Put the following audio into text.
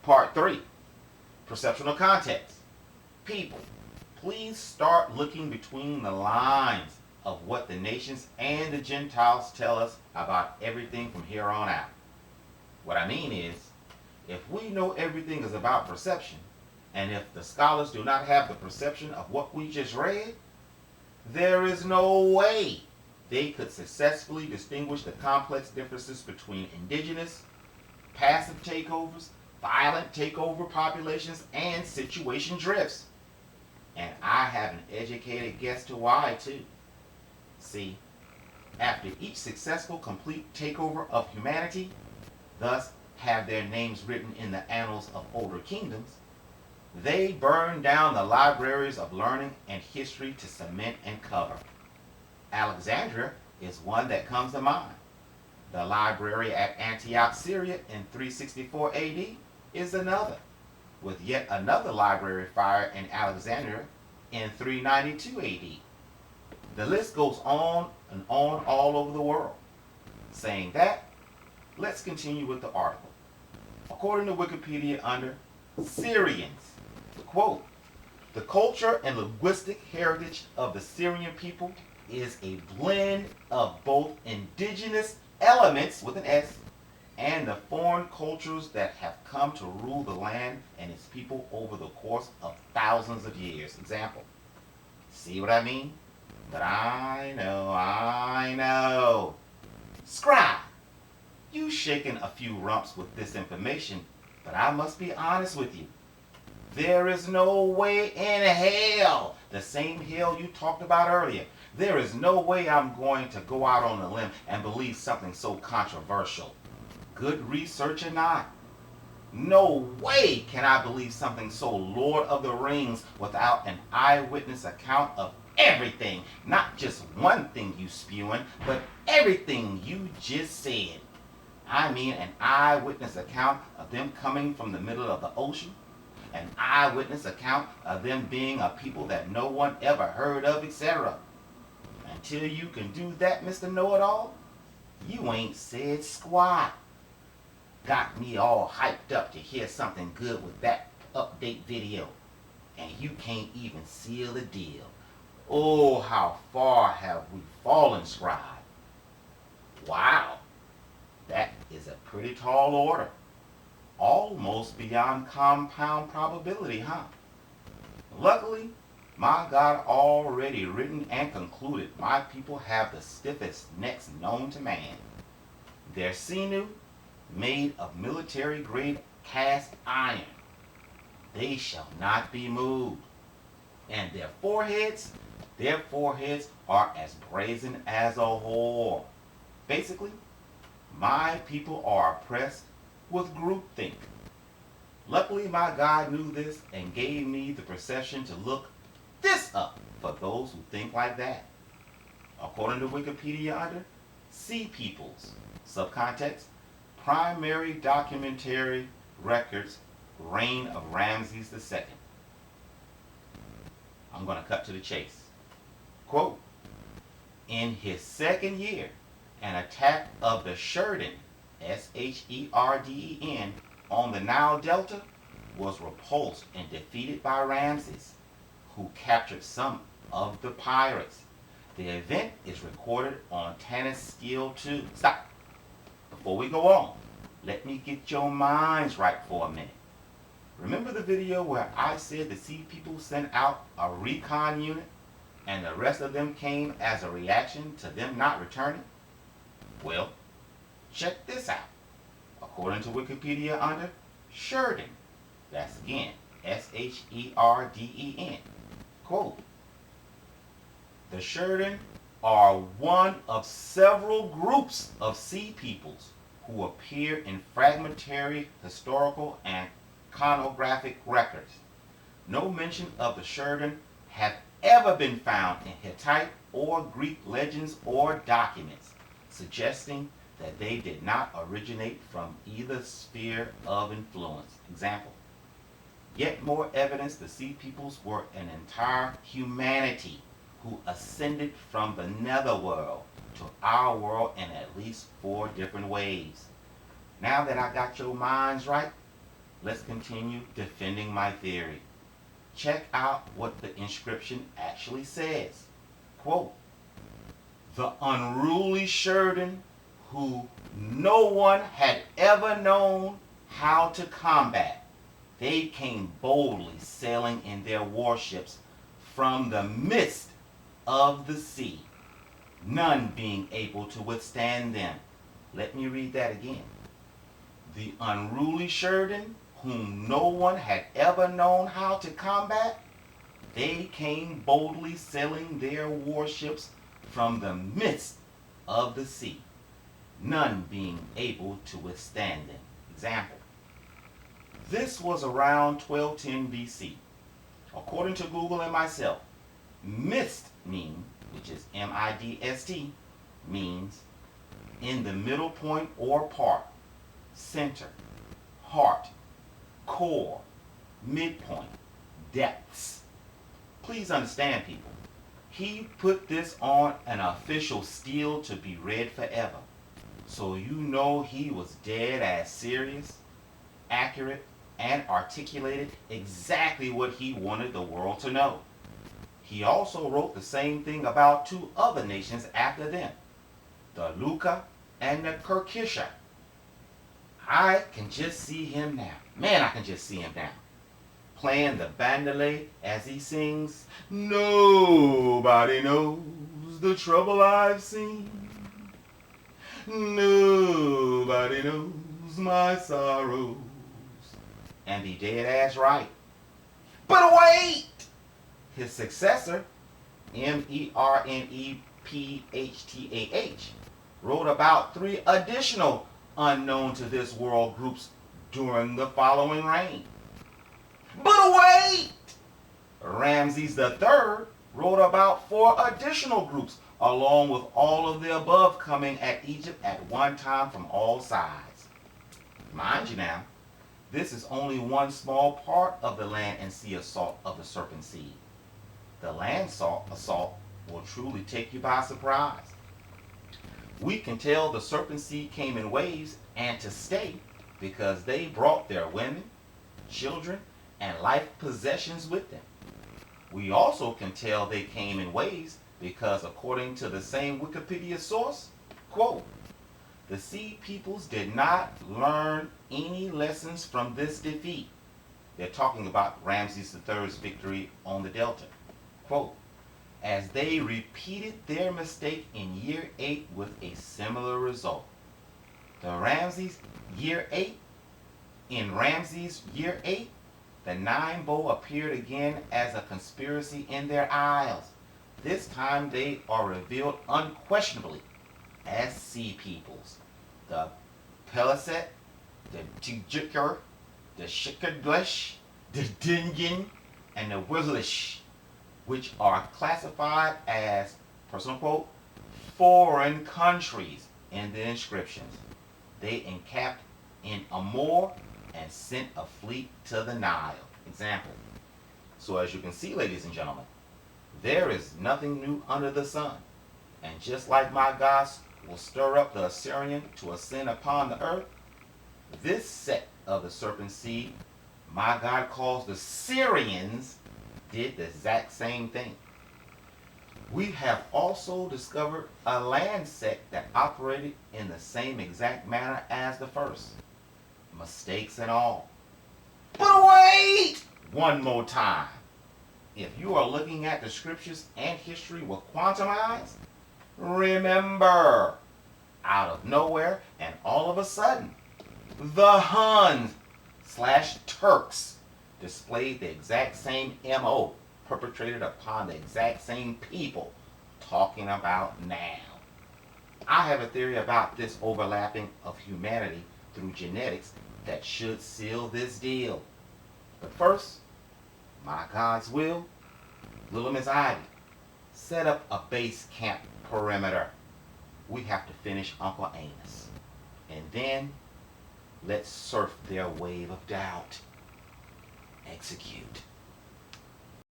Part 3, perceptual context. People, please start looking between the lines of what the nations and the Gentiles tell us about everything from here on out. What I mean is, if we know everything is about perception, and if the scholars do not have the perception of what we just read, there is no way they could successfully distinguish the complex differences between indigenous, passive takeovers, violent takeover populations, and situation drifts. And I have an educated guess to why, too. See, after each successful complete takeover of humanity, thus have their names written in the annals of older kingdoms, they burn down the libraries of learning and history to cement and cover. Alexandria is one that comes to mind. The library at Antioch, Syria in 364 AD is another, with yet another library fire in Alexandria in 392 AD. The list goes on and on all over the world. Saying that, let's continue with the article. According to Wikipedia under Syrians, quote, the culture and linguistic heritage of the Syrian people is a blend of both indigenous elements with an S and the foreign cultures that have come to rule the land and its people over the course of thousands of years. Example. See what I mean? But I know. Scribe, you shaking a few rumps with this information, but I must be honest with you. There is no way in hell, the same hell you talked about earlier, there is no way I'm going to go out on a limb and believe something so controversial. Good research or not, no way can I believe something so Lord of the Rings without an eyewitness account of everything. Not just one thing you spewing, but everything you just said. I mean an eyewitness account of them coming from the middle of the ocean, an eyewitness account of them being a people that no one ever heard of, etc. Until you can do that, Mr. Know-It-All, you ain't said squat. Got me all hyped up to hear something good with that update video, and you can't even seal the deal. Oh, how far have we fallen, Scribe? Wow, that is a pretty tall order. Almost beyond compound probability, huh? Luckily, my God already written and concluded my people have the stiffest necks known to man. Their sinew, made of military-grade cast iron. They shall not be moved. And their foreheads are as brazen as a whore. Basically, my people are oppressed with groupthink. Luckily, my God knew this and gave me the perception to look this up for those who think like that. According to Wikipedia under Sea Peoples, subcontext, primary documentary records, reign of Ramses II. I'm going to cut to the chase. Quote, in his second year, an attack of the Sherden, Sherden, on the Nile Delta was repulsed and defeated by Ramses, who captured some of the pirates. The event is recorded on Tanis Scale 2. Stop. Before we go on, let me get your minds right for a minute. Remember the video where I said the Sea People sent out a recon unit and the rest of them came as a reaction to them not returning? Well, check this out. According to Wikipedia under Sherden, that's again Sherden, quote, the Sherden are one of several groups of sea peoples who appear in fragmentary historical and iconographic records. No mention of the Sherden have ever been found in Hittite or Greek legends or documents, suggesting that they did not originate from either sphere of influence. Example, yet more evidence the Sea Peoples were an entire humanity who ascended from the netherworld to our world in at least 4 different ways. Now that I got your minds right, let's continue defending my theory. Check out what the inscription actually says. Quote, "The unruly Sheridan, who no one had ever known how to combat, they came boldly sailing in their warships from the midst of the sea, none being able to withstand them." Let me read that again. "The unruly Sheridan, whom no one had ever known how to combat, they came boldly sailing their warships from the midst of the sea, none being able to withstand them." Example. This was around 1210 BC. According to Google and myself, midst mean, which is M-I-D-S-T, means in the middle point or part, center, heart, core, midpoint, depths. Please understand, people, he put this on an official steel to be read forever. So you know he was dead ass serious, accurate, and articulated exactly what he wanted the world to know. He also wrote the same thing about two other nations after them, the Luca and the Kirkisha. I can just see him now. Man, I can just see him now. Playing the bandolé as he sings, "Nobody knows the trouble I've seen. Nobody knows my sorrows." And be dead ass right. But wait! His successor, Mernephtah, wrote about 3 additional unknown to this world groups during the following reign. But wait! Ramses III wrote about 4 additional groups, along with all of the above coming at Egypt at one time from all sides. Mind you now, this is only one small part of the land and sea assault of the serpent seed. The land assault will truly take you by surprise. We can tell the serpent seed came in waves and to stay because they brought their women, children, and life possessions with them. We also can tell they came in waves because according to the same Wikipedia source, quote, "The Sea Peoples did not learn any lessons from this defeat." They're talking about Ramses III's victory on the Delta. Quote, "As they repeated their mistake in year 8 with a similar result." In Ramses year 8, the 9 bow appeared again as a conspiracy in their isles. This time they are revealed unquestionably as sea peoples. The Peliset, the Tijikar, the Shikadlesh, the Dingan, and the Wizlish, which are classified as, personal quote, foreign countries in the inscriptions. They encamped in Amor and sent a fleet to the Nile. Example. So as you can see, ladies and gentlemen, there is nothing new under the sun. And just like my God will stir up the Assyrian to ascend upon the earth, this sect of the serpent seed, my God calls the Syrians, did the exact same thing. We have also discovered a land sect that operated in the same exact manner as the first. Mistakes and all. But wait! One more time. If you are looking at the scriptures and history with quantum eyes, remember, out of nowhere and all of a sudden, the Huns/Turks displayed the exact same MO perpetrated upon the exact same people talking about now. I have a theory about this overlapping of humanity through genetics that should seal this deal. But first, my God's will, little Miss Ivy, set up a base camp perimeter. We have to finish Uncle Amos. And then, let's surf their wave of doubt. Execute.